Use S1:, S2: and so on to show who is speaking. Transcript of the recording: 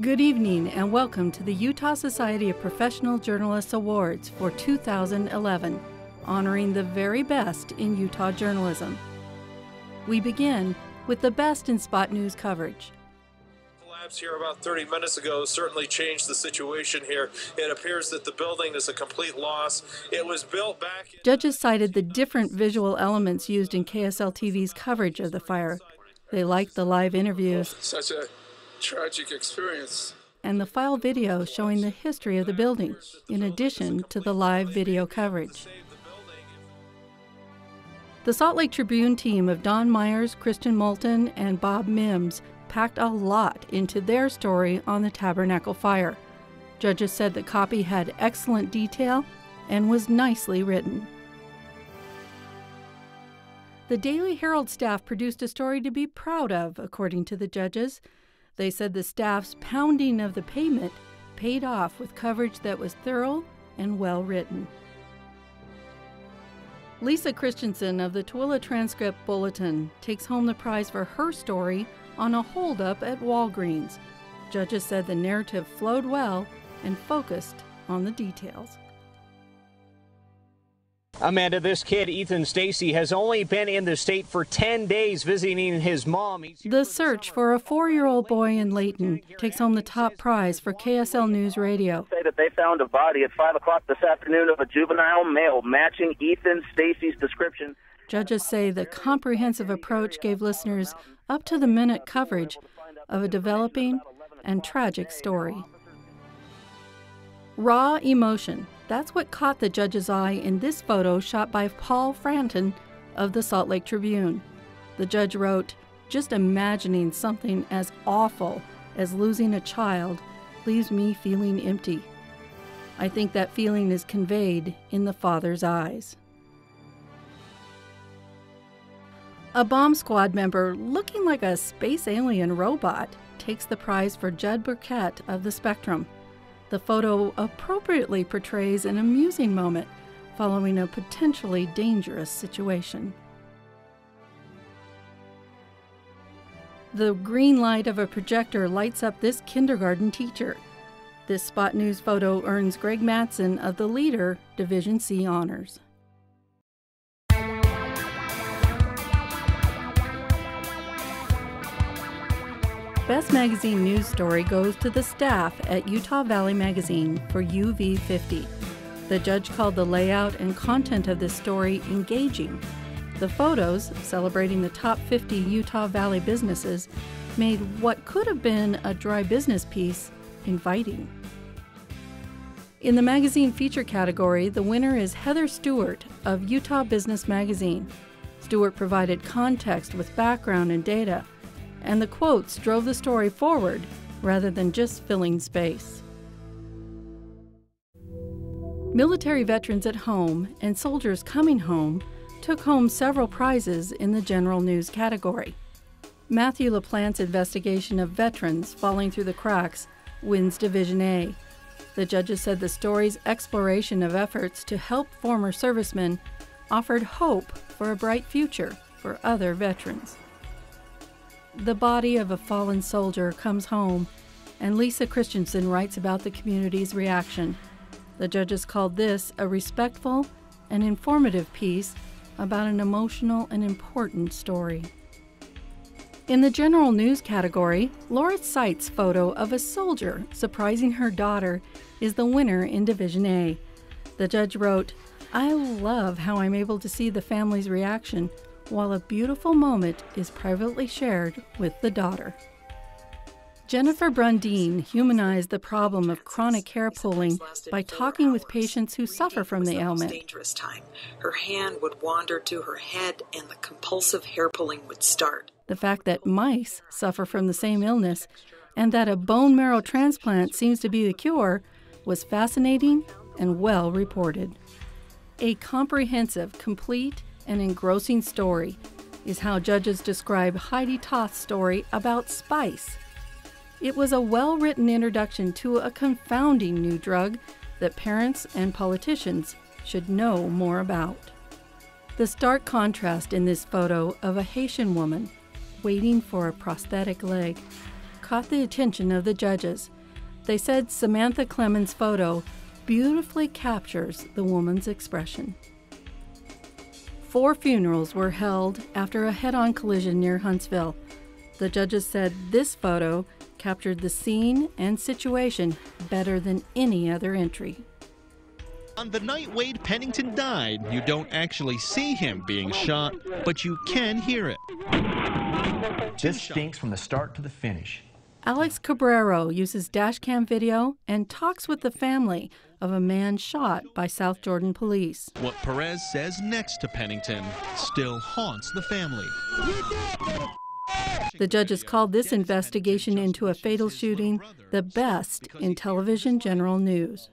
S1: Good evening and welcome to the Utah Society of Professional Journalists Awards for 2011, honoring the very best in Utah journalism. We begin with the best in spot news coverage.
S2: Collapse here about 30 minutes ago certainly changed the situation here. It appears that the building is a complete loss. It was built back...
S1: Judges cited the different visual elements used in KSL TV's coverage of the fire. They liked the live interviews.
S3: Such a tragic experience.
S1: And the file video showing the history of the building, in addition to the live video coverage. The Salt Lake Tribune team of Don Myers, Kristen Moulton, and Bob Mims packed a lot into their story on the Tabernacle fire. Judges said the copy had excellent detail and was nicely written. The Daily Herald staff produced a story to be proud of, according to the judges. They said the staff's pounding of the pavement paid off with coverage that was thorough and well written. Lisa Christensen of the Tooele Transcript Bulletin takes home the prize for her story on a holdup at Walgreens. Judges said the narrative flowed well and focused on the details.
S4: Amanda, this kid, Ethan Stacy, has only been in the state for 10 days visiting his mom.
S1: The search for a 4-year-old boy in Layton takes home the top prize for KSL News Radio.
S5: Say that they found a body at 5 o'clock this afternoon of a juvenile male matching Ethan Stacy's description.
S1: Judges say the comprehensive approach gave listeners up-to-the-minute coverage of a developing and tragic story. Raw emotion. That's what caught the judge's eye in this photo shot by Paul Franton of the Salt Lake Tribune. The judge wrote, "Just imagining something as awful as losing a child leaves me feeling empty. I think that feeling is conveyed in the father's eyes." A bomb squad member looking like a space alien robot takes the prize for Judd Burkett of the Spectrum. The photo appropriately portrays an amusing moment following a potentially dangerous situation. The green light of a projector lights up this kindergarten teacher. This spot news photo earns Greg Mattson of The Leader Division C honors. Best Magazine News Story goes to the staff at Utah Valley Magazine for UV50. The judge called the layout and content of this story engaging. The photos, celebrating the top 50 Utah Valley businesses, made what could have been a dry business piece inviting. In the magazine feature category, the winner is Heather Stewart of Utah Business Magazine. Stewart provided context with background and data, and the quotes drove the story forward rather than just filling space. Military veterans at home and soldiers coming home took home several prizes in the general news category. Matthew LaPlante's investigation of veterans falling through the cracks wins Division A. The judges said the story's exploration of efforts to help former servicemen offered hope for a bright future for other veterans. The body of a fallen soldier comes home, and Lisa Christensen writes about the community's reaction. The judges called this a respectful and informative piece about an emotional and important story. In the general news category, Laura Seitz' photo of a soldier surprising her daughter is the winner in Division A. The judge wrote, "I love how I'm able to see the family's reaction while a beautiful moment is privately shared with the daughter." Jennifer Brundine humanized the problem of chronic hair pulling by talking with patients who suffer from the ailment.
S6: Dangerous time. Her hand would wander to her head and the compulsive hair pulling would start.
S1: The fact that mice suffer from the same illness and that a bone marrow transplant seems to be the cure was fascinating and well reported. A comprehensive, complete, and engrossing story is how judges describe Heidi Toth's story about spice. It was a well-written introduction to a confounding new drug that parents and politicians should know more about. The stark contrast in this photo of a Haitian woman waiting for a prosthetic leg caught the attention of the judges They said Samantha Clemens' photo beautifully captures the woman's expression. 4 funerals were held after a head-on collision near Huntsville. The judges said this photo captured the scene and situation better than any other entry.
S7: On the night Wade Pennington died, you don't actually see him being shot, but you can hear it.
S8: This stinks from the start to the finish.
S1: Alex Cabrero uses dashcam video and talks with the family of a man shot by South Jordan police.
S7: What Perez says next to Pennington still haunts the family.
S1: The judges called this investigation into a fatal shooting the best in television general news.